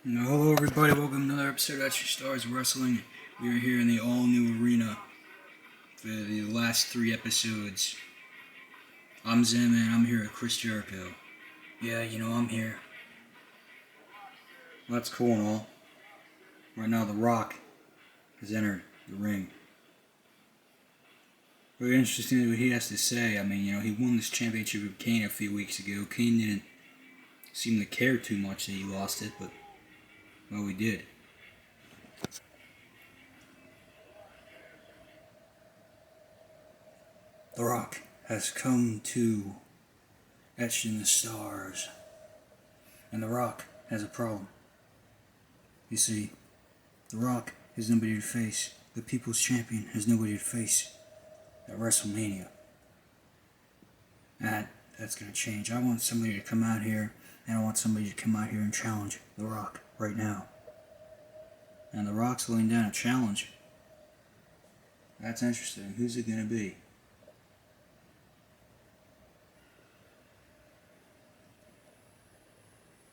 Hello everybody, welcome to another episode of Sisters Of Wrestling. We are here in the all-new arena for the last 3 episodes. I'm Zen Man, I'm here with Chris Jericho. Yeah, I'm here. Well, that's cool and all. Right now, The Rock has entered the ring. Very interesting what he has to say. He won this championship with Kane a few weeks ago. Kane didn't seem to care too much that he lost it, but, well, he did. The Rock has come to etched in the stars. And The Rock has a problem. You see, The Rock has nobody to face. The People's Champion has nobody to face at WrestleMania. That's going to change. I want somebody to come out here, and I want somebody to come out here and challenge The Rock right now. And The Rock's laying down a challenge. That's interesting. Who's it going to be?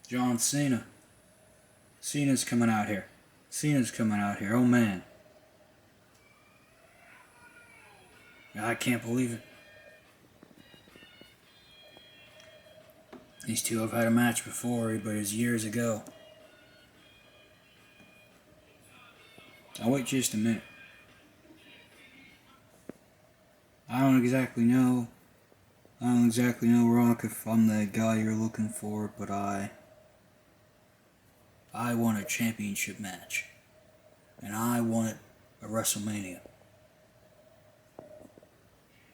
John Cena. Cena's coming out here. Oh man. I can't believe it. These two have had a match before, but it was years ago. Now wait just a minute. I don't exactly know, Rock, if I'm the guy you're looking for, but I want a championship match. And I want it at WrestleMania.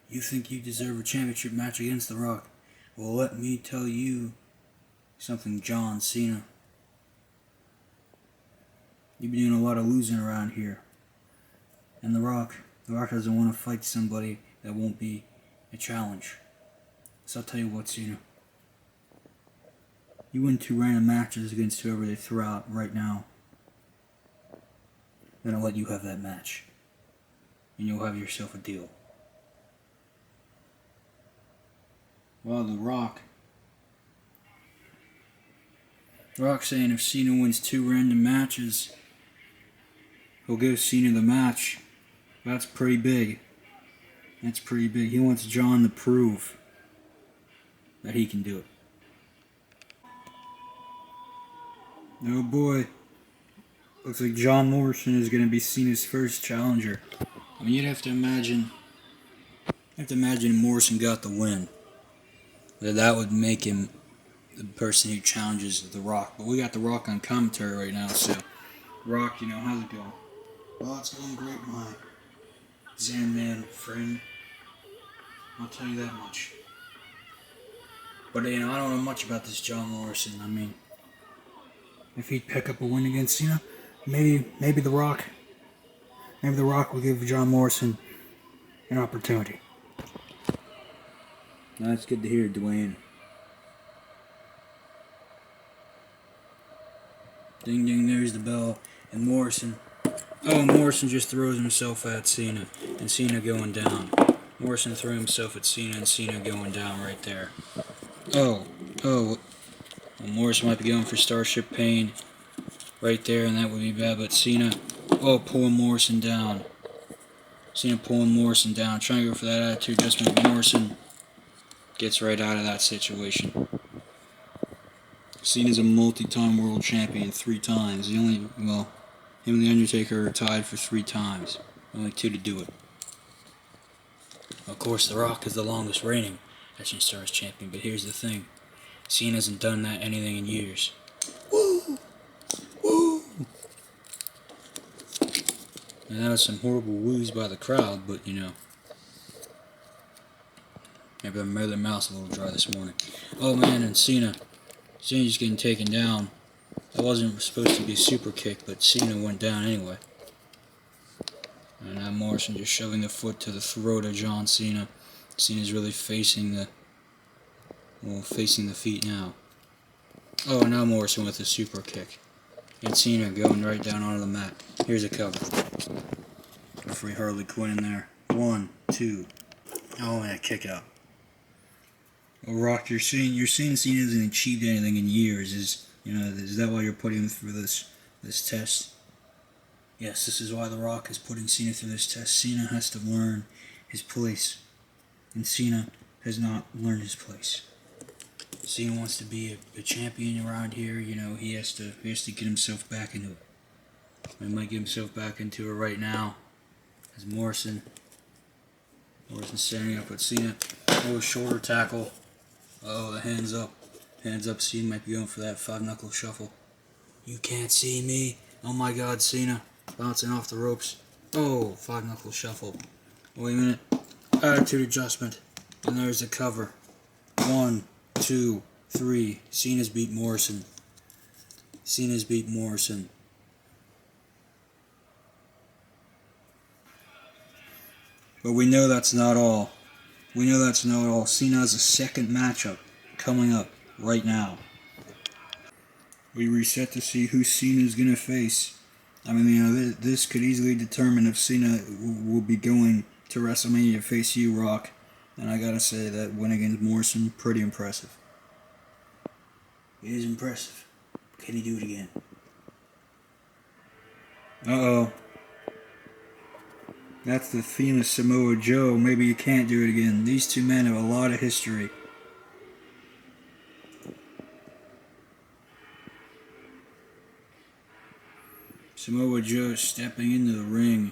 You think you deserve a championship match against The Rock? Well, let me tell you something, John Cena. You've been doing a lot of losing around here. And The Rock doesn't want to fight somebody that won't be a challenge. So I'll tell you what, Cena. You win 2 random matches against whoever they throw out right now. Then I'll let you have that match. And you'll have yourself a deal. Well, The Rock's saying if Cena wins 2 random matches, he'll give Cena the match. That's pretty big. He wants John to prove that he can do it. Oh boy. Looks like John Morrison is going to be Cena's first challenger. You'd have to imagine Morrison got the win. That would make him the person who challenges The Rock. But we got The Rock on commentary right now, so Rock, how's it going? Well, it's going great, my Zen Man friend. I'll tell you that much. But I don't know much about this John Morrison. If he'd pick up a win against Cena, maybe The Rock will give John Morrison an opportunity. That's good to hear, Dwayne. Ding ding, there's the bell. And Morrison just throws himself at Cena. And Cena going down. Morrison threw himself at Cena and Cena going down right there. Well, Morrison might be going for Starship Pain right there, and that would be bad. But Cena, pulling Morrison down. Trying to go for that attitude adjustment. Morrison gets right out of that situation. Cena's a multi-time world champion 3 times. Him and The Undertaker are tied for 3 times. Only 2 to do it. Of course, The Rock is the longest reigning Etched Stars champion, but here's the thing. Cena hasn't done anything in years. Woo! And that was some horrible woos by the crowd, but maybe their mouth's a little dry this morning. Oh man, and Cena's just getting taken down. That wasn't supposed to be a super kick, but Cena went down anyway. And now Morrison just shoving the foot to the throat of John Cena. Cena's really facing the feet now. Oh, and now Morrison with a super kick. And Cena going right down onto the mat. Here's a cover. Referee Harley Quinn in there. 1, 2. Oh, and a kick out. Well, Rock, you're seeing Cena hasn't achieved anything in years. His You know, is that why you're putting him through this test? Yes, this is why The Rock is putting Cena through this test. Cena has to learn his place, and Cena has not learned his place. Cena wants to be a champion around here. You know, he has to get himself back into it. He might get himself back into it right now. As Morrison standing up with Cena. Oh, shoulder tackle. Oh, the hands up. Hands up. Cena might be going for that 5-knuckle shuffle. You can't see me. Oh my God, Cena bouncing off the ropes. Oh, 5-knuckle shuffle. Wait a minute. Attitude adjustment. And there's the cover. 1, 2, 3. Cena's beat Morrison. Cena's beat Morrison. But we know that's not all. We know that's not all. Cena has a second matchup coming up right now. We reset to see who Cena's going to face. I mean, you know, this could easily determine if Cena will be going to WrestleMania to face you, Rock. And I gotta say, that win against Morrison, pretty impressive. It is impressive. Can he do it again? Uh-oh. That's the famous Samoa Joe. Maybe you can't do it again. These two men have a lot of history. Samoa Joe stepping into the ring.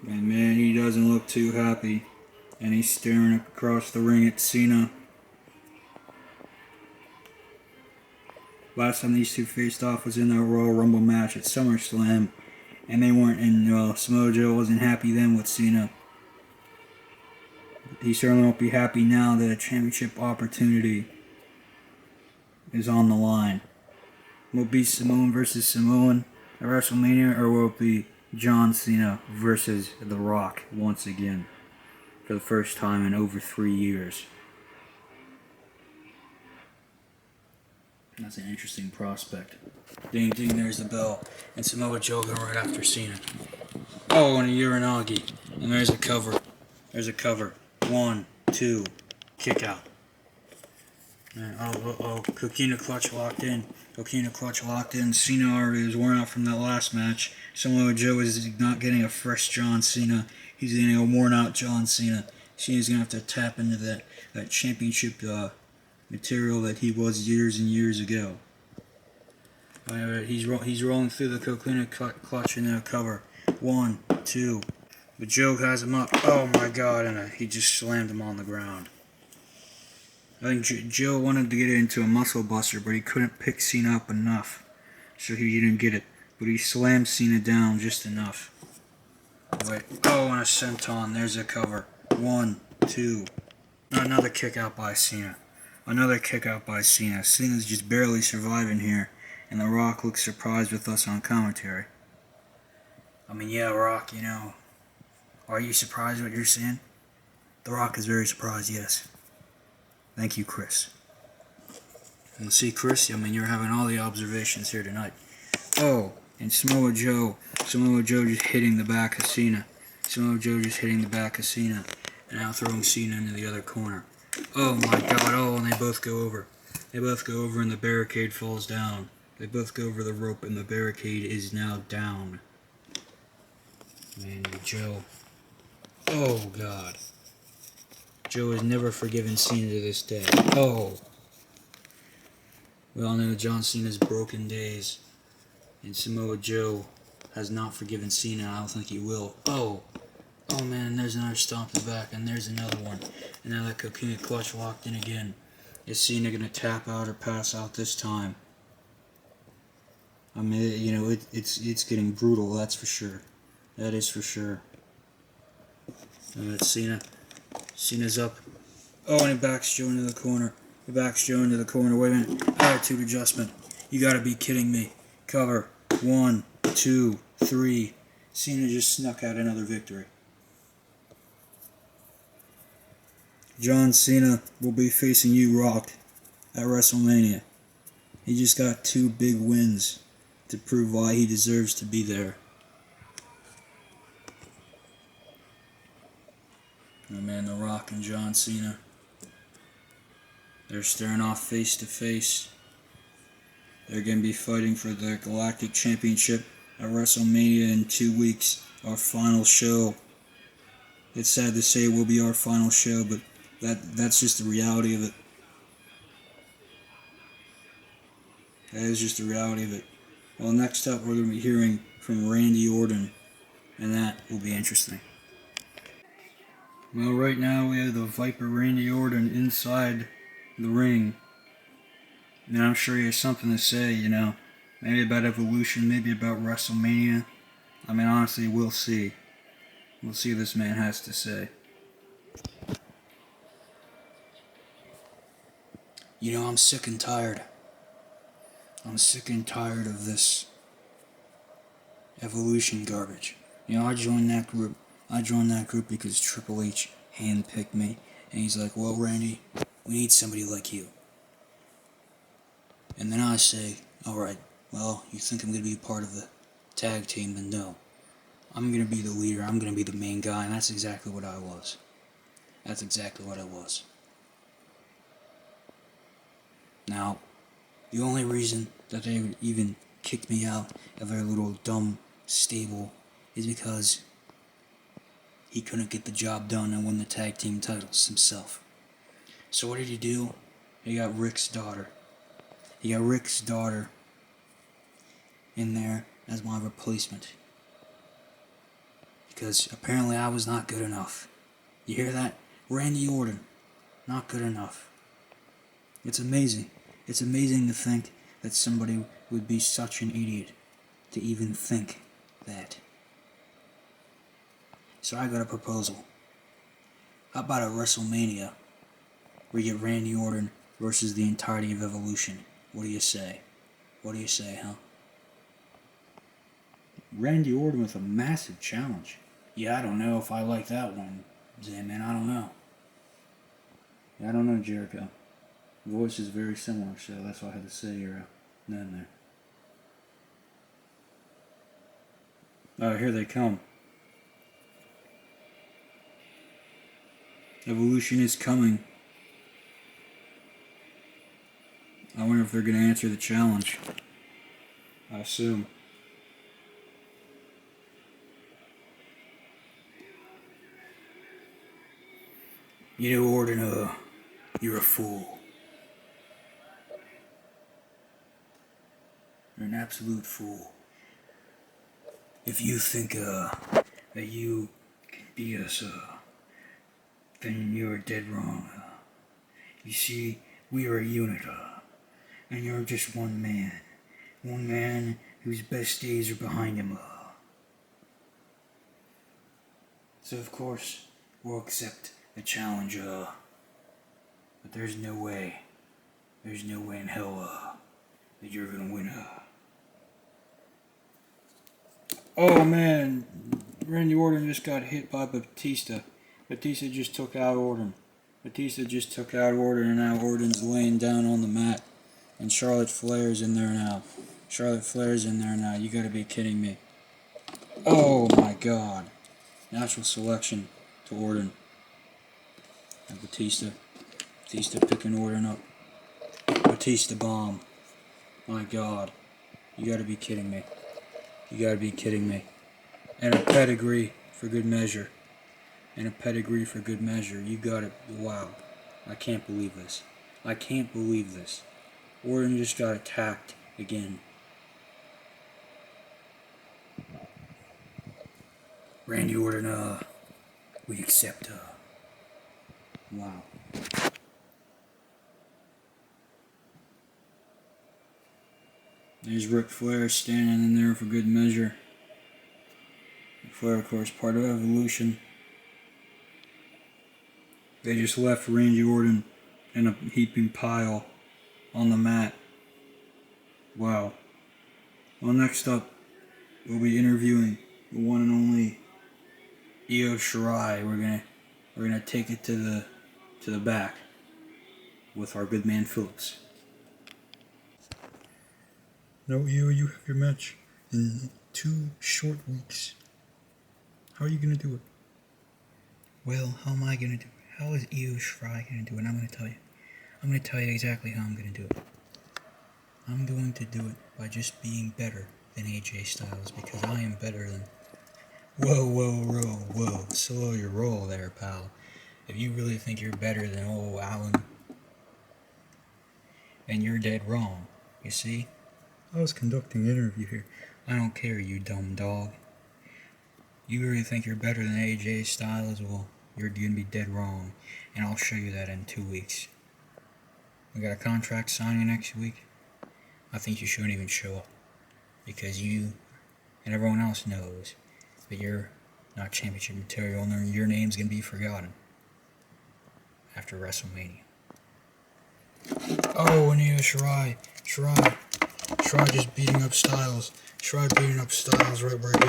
And man, he doesn't look too happy. And he's staring across the ring at Cena. Last time these two faced off was in their Royal Rumble match at SummerSlam. And they weren't in, Samoa Joe wasn't happy then with Cena. He certainly won't be happy now that a championship opportunity is on the line. Will it be Samoan versus Samoan at WrestleMania, or will it be John Cena versus The Rock once again for the first time in over 3 years? That's an interesting prospect. Ding ding, there's the bell. And Samoa Joe going right after Cena. Oh, and a Uranagi. And there's a cover. There's a cover. 1, 2, kick out. And Coquina clutch locked in. Coquina clutch locked in. Cena already was worn out from that last match. Samoa Joe is not getting a fresh John Cena. He's getting a worn out John Cena. Cena's going to have to tap into that championship material that he was years and years ago. He's rolling through the Coquina clutch in the cover. 1, 2. But Joe has him up. Oh my God! And he just slammed him on the ground. I think Joe wanted to get into a muscle buster, but he couldn't pick Cena up enough, so he didn't get it. But he slammed Cena down just enough. Wait. Oh, and a senton. There's a cover. 1, 2. Another kick out by Cena. Another kick out by Cena. Cena's just barely surviving here, and The Rock looks surprised with us on commentary. I mean, yeah, Rock, are you surprised what you're seeing? The Rock is very surprised, yes. Thank you, Chris. And see, Chris, you're having all the observations here tonight. Oh, and Samoa Joe just hitting the back of Cena. Samoa Joe just hitting the back of Cena, and now throwing Cena into the other corner. Oh my God, and they both go over. They both go over and the barricade falls down. They both go over the rope and the barricade is now down. Man, Joe. Oh God. Joe has never forgiven Cena to this day. Oh. We all know John Cena's broken days. And Samoa Joe has not forgiven Cena. I don't think he will. Oh. Oh man, there's another stomp to the back, and there's another one. And now that Coquina clutch locked in again. Is Cena going to tap out or pass out this time? I mean, it's getting brutal, that's for sure. That is for sure. Cena. Cena's up. Oh, and he backs Joe into the corner. He backs Joe into the corner. Wait a minute. Attitude adjustment. You gotta be kidding me. Cover. 1, 2, 3. Cena just snuck out another victory. John Cena will be facing you, Rock, at WrestleMania. He just got 2 big wins to prove why he deserves to be there. Oh man, The Rock and John Cena. They're staring off face to face. They're going to be fighting for the Galactic Championship at WrestleMania in 2 weeks. Our final show. It's sad to say it will be our final show, but that's just the reality of it. That is just the reality of it. Well, next up we're going to be hearing from Randy Orton, and that will be interesting. Well, right now we have the Viper Randy Orton inside the ring. And I'm sure he has something to say, maybe about Evolution, maybe about WrestleMania. I mean, honestly, we'll see. We'll see what this man has to say. I'm sick and tired. I'm sick and tired of this Evolution garbage. I joined that group. I joined that group because Triple H handpicked me. And he's like, well, Randy, we need somebody like you. And then I say, alright, well, you think I'm going to be part of the tag team? Then no. I'm going to be the leader. I'm going to be the main guy. And that's exactly what I was. That's exactly what I was. Now, the only reason that they would even kick me out of their little dumb stable is because he couldn't get the job done and win the tag team titles himself. So what did he do? He got Rick's daughter. He got Rick's daughter in there as my replacement. Because apparently I was not good enough. You hear that? Randy Orton. Not good enough. It's amazing. It's amazing to think that somebody would be such an idiot to even think that. So I got a proposal. How about a WrestleMania where you get Randy Orton versus the entirety of Evolution? What do you say? What do you say, huh? Randy Orton with a massive challenge. Yeah, I don't know if I like that one, man. I don't know. I don't know, Jericho. Voice is very similar, so that's why I had to say your name there. Oh, here they come. Evolution is coming. I wonder if they're going to answer the challenge. I assume. Orton, you're a fool. You're an absolute fool. If you think, that you can beat us, then you're dead wrong. You see, we are a unit, and you're just one man. One man whose best days are behind him, So of course, we'll accept the challenge, but there's no way in hell, that you're gonna win, Oh man, Randy Orton just got hit by Batista. Batista just took out Orton. And now Orton's laying down on the mat. And Charlotte Flair's in there now. You gotta be kidding me. Oh my god. Natural selection to Orton. And Batista picking Orton up. Batista bomb. My god. You gotta be kidding me. And a pedigree for good measure. You got it. Wow. I can't believe this. Orton just got attacked again. Randy Orton, we accept, wow. There's Ric Flair standing in there for good measure. Ric Flair, of course, part of Evolution. They just left Randy Orton in a heaping pile on the mat. Wow. Well, next up, we'll be interviewing the one and only Io Shirai. We're gonna take it to the back with our good man Phillips. No, Io, you have your match in 2 short weeks. How are you gonna do it? Well, how am I gonna do it? How is Io Shirai gonna do it? I'm gonna tell you. I'm going to tell you exactly how I'm going to do it. I'm going to do it by just being better than AJ Styles, because I am better than... Whoa. Slow your roll there, pal. If you really think you're better than old Alan, then you're dead wrong. You see? I was conducting an interview here. I don't care, you dumb dog. You really think you're better than AJ Styles? Well, you're gonna be dead wrong. And I'll show you that in 2 weeks. We got a contract signing next week. I think you shouldn't even show up. Because you and everyone else knows that you're not championship material, and your name's gonna be forgotten after WrestleMania. Oh, and Shirai just beating up Styles. Shirai beating up Styles right where he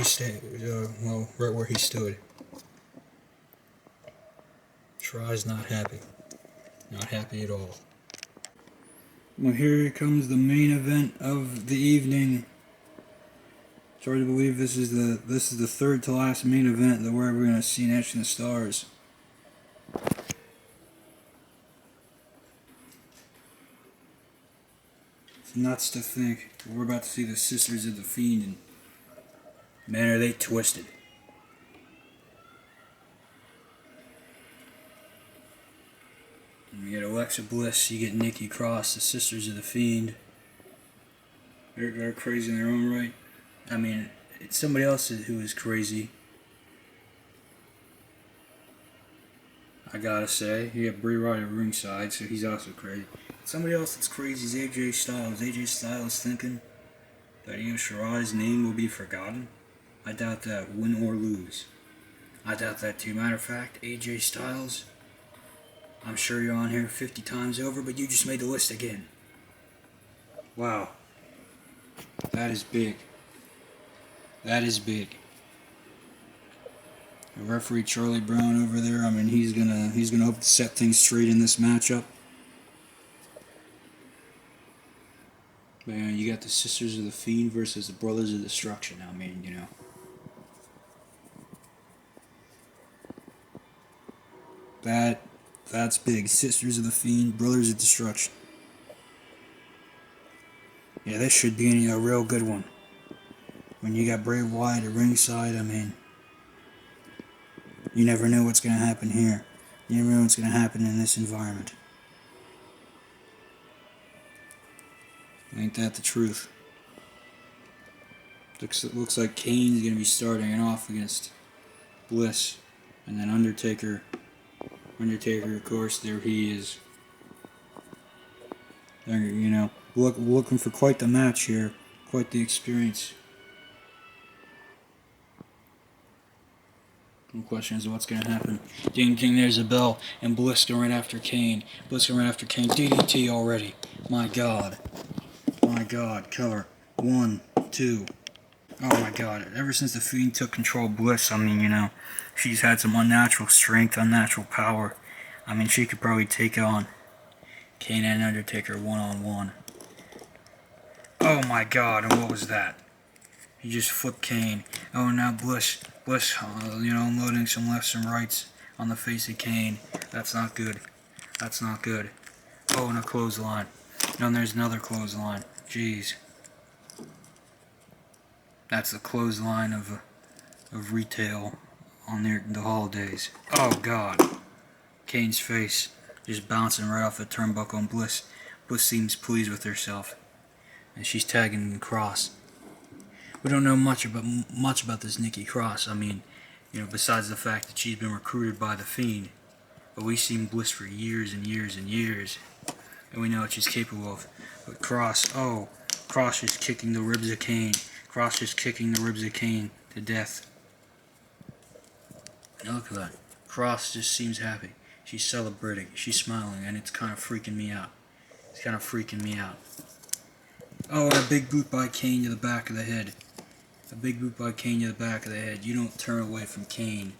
right where he stood. Shirai's not happy. Not happy at all. Well, here comes the main event of the evening. It's hard to believe this is the third to last main event that we're ever gonna see in Etched in the Stars. It's nuts to think we're about to see the Sisters of the Fiend, and man, are they twisted. And you get Alexa Bliss, you get Nikki Cross, the Sisters of the Fiend. They're crazy in their own right. I mean, it's somebody else who is crazy. I gotta say, you got Bray Wyatt at ringside, so he's also crazy. Somebody else that's crazy is AJ Styles. AJ Styles thinking that Io Shirai's name will be forgotten. I doubt that, win or lose. I doubt that too. Matter of fact, AJ Styles, I'm sure you're on here 50 times over, but you just made the list again. Wow. That is big. That is big. The referee Charlie Brown over there, I mean, he's gonna hope to set things straight in this matchup. Man, you got the Sisters of the Fiend versus the Brothers of Destruction. I mean, you know. That's big. Sisters of the Fiend, Brothers of Destruction. Yeah, this should be a real good one. When you got Bray Wyatt at ringside, I mean, you never know what's going to happen here. You never know what's going to happen in this environment. Ain't that the truth? Looks like Kane's going to be starting it off against Bliss. And then Undertaker, of course, there he is. They're, you know, looking for quite the match here. Quite the experience. The question is what's going to happen. Ding, ding, there's a bell. And Bliss going right after Kane. DDT already. My God. Killer. 1, 2. Oh my God. Ever since the Fiend took control of Bliss, I mean, you know, she's had some unnatural strength, unnatural power. I mean, she could probably take on Kane and Undertaker one-on-one. Oh my God, and what was that? He just flipped Kane. Oh, now Bliss, you know, unloading some lefts and rights on the face of Kane. That's not good. Oh, and a clothesline. And there's another clothesline. Jeez. That's the clothesline of retail on the holidays. Oh, God. Kane's face just bouncing right off the turnbuckle, and Bliss seems pleased with herself. And she's tagging Cross. We don't know much about this Nikki Cross. I mean, you know, besides the fact that she's been recruited by the Fiend. But we've seen Bliss for years and years and years. And we know what she's capable of. But Cross is kicking the ribs of Kane. Cross is kicking the ribs of Kane to death. Now look at that. Cross just seems happy. She's celebrating. She's smiling, and it's kind of freaking me out. Oh, and a big boot by Kane to the back of the head. You don't turn away from Kane.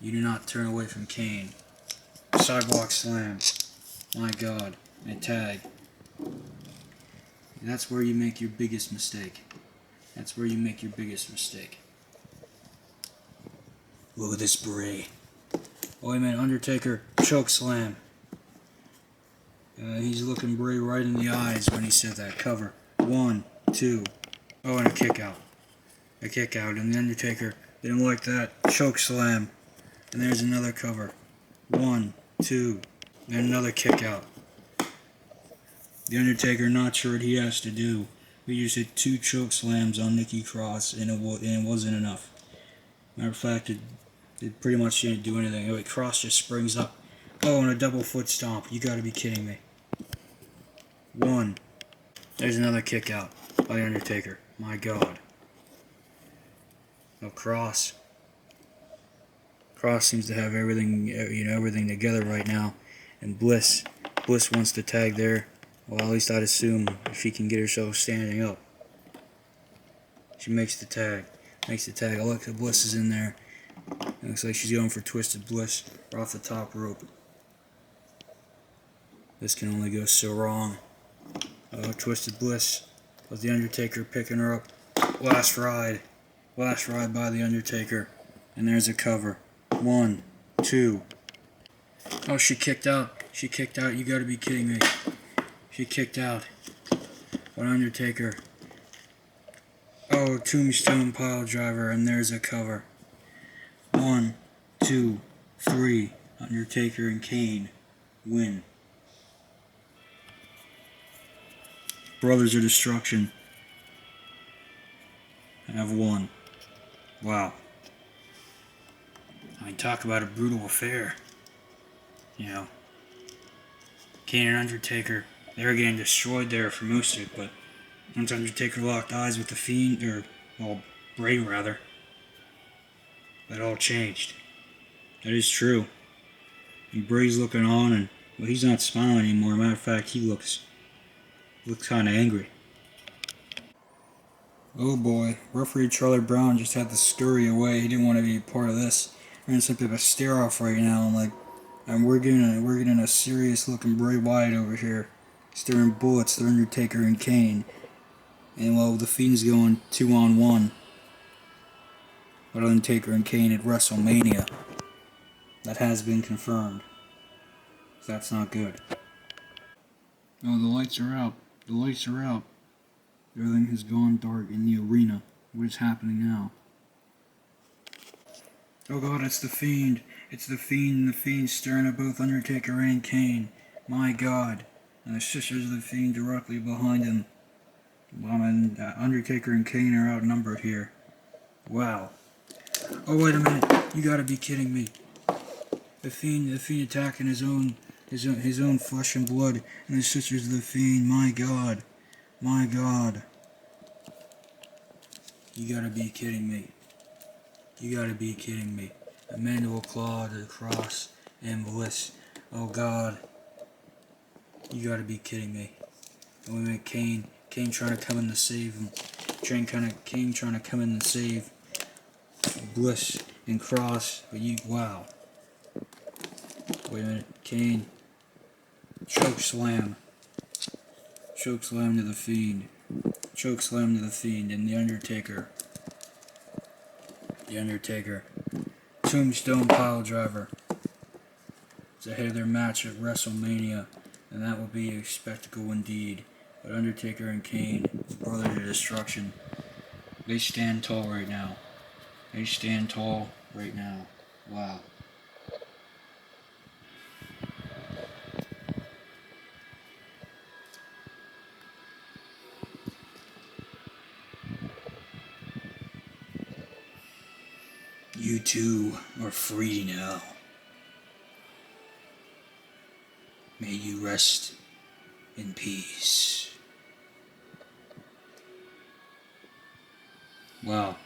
You do not turn away from Kane. Sidewalk slam. My God. And tag. That's where you make your biggest mistake. Look at this Bray. Oh, wait a minute. Undertaker. Choke slam. He's looking Bray right in the eyes when he said that. Cover. 1, 2. Oh, and a kick out. A kick out. And the Undertaker didn't like that. Choke slam. And there's another cover. 1, 2. And another kick out. The Undertaker not sure what he has to do. He just hit 2 choke slams on Nikki Cross, and it wasn't enough. Matter of fact, it pretty much didn't do anything. Anyway, Cross just springs up. Oh, and a double foot stomp. You gotta be kidding me. 1. There's another kick out by the Undertaker. My God. Oh, Cross. Cross seems to have everything, everything together right now. And Bliss wants to tag there. Well, at least I'd assume if she can get herself standing up. She makes the tag. Alexa Bliss is in there. It looks like she's going for Twisted Bliss off the top rope. This can only go so wrong. Oh, Twisted Bliss with the Undertaker picking her up. Last ride by the Undertaker. And there's a cover. 1, 2. Oh, she kicked out. You gotta be kidding me. She kicked out. What Undertaker? Oh, Tombstone pile driver, and there's a cover. 1, 2, 3. Undertaker and Kane win. Brothers of Destruction have won. Wow. I mean, talk about a brutal affair. Kane and Undertaker, they were getting destroyed there for most of it, but once Undertaker locked eyes with the Fiend, Bray rather, that all changed. That is true. And Bray's looking on, and he's not smiling anymore. Matter of fact, he looks kind of angry. Oh boy, referee Charlie Brown just had to scurry away. He didn't want to be a part of this. We're in some type of stare off right now, and we're getting a serious looking Bray Wyatt over here, staring bullets to Undertaker and Kane. And while the Fiend's going 2-on-1 with Undertaker and Kane at WrestleMania. That has been confirmed. That's not good. Oh, the lights are out. Everything has gone dark in the arena. What is happening now? Oh God, it's the Fiend. The Fiend staring at both Undertaker and Kane. My God. And the Sisters of the Fiend directly behind him. And Undertaker and Kane are outnumbered here. Wow. Oh, wait a minute. You gotta be kidding me. The Fiend attacking his own flesh and blood, and the Sisters of the Fiend. My God. You gotta be kidding me. Emmanuel Claw to the Cross and Bliss. Oh God. You gotta be kidding me. And we met Kane trying to come in to save him. Kane trying to come in and save Bliss and Cross. But wow. Wait a minute. Kane. Choke slam to the Fiend. And the Undertaker. Tombstone pile driver. It's ahead of their match at WrestleMania, and that will be a spectacle indeed. But Undertaker and Kane, Brothers of Destruction, they stand tall right now. Wow. You two are free now. May you rest in peace. Wow.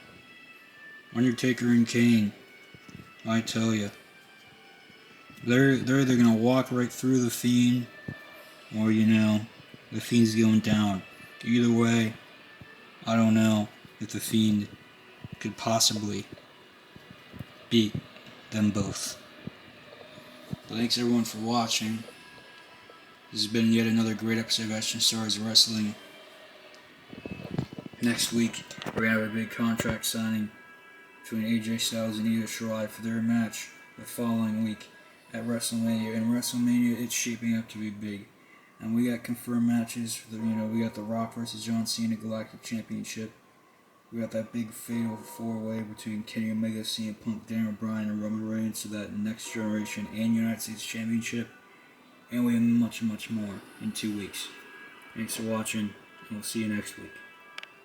Undertaker and Kane, I tell you, they're either gonna walk right through the Fiend, or the Fiend's going down. Either way, I don't know if the Fiend could possibly beat them both. But thanks everyone for watching. This has been yet another great episode of Action Stars Wrestling. Next week, we're going to have a big contract signing between AJ Styles and Io Shirai for their match the following week at WrestleMania. And WrestleMania, it's shaping up to be big. And we got confirmed matches for we got The Rock versus John Cena Galactic Championship. We got that big fatal 4-way between Kenny Omega, CM Punk, Daniel Bryan, and Roman Reigns for that Next Generation and United States Championship. And we have much, much more in 2 weeks. Thanks for watching, and we'll see you next week.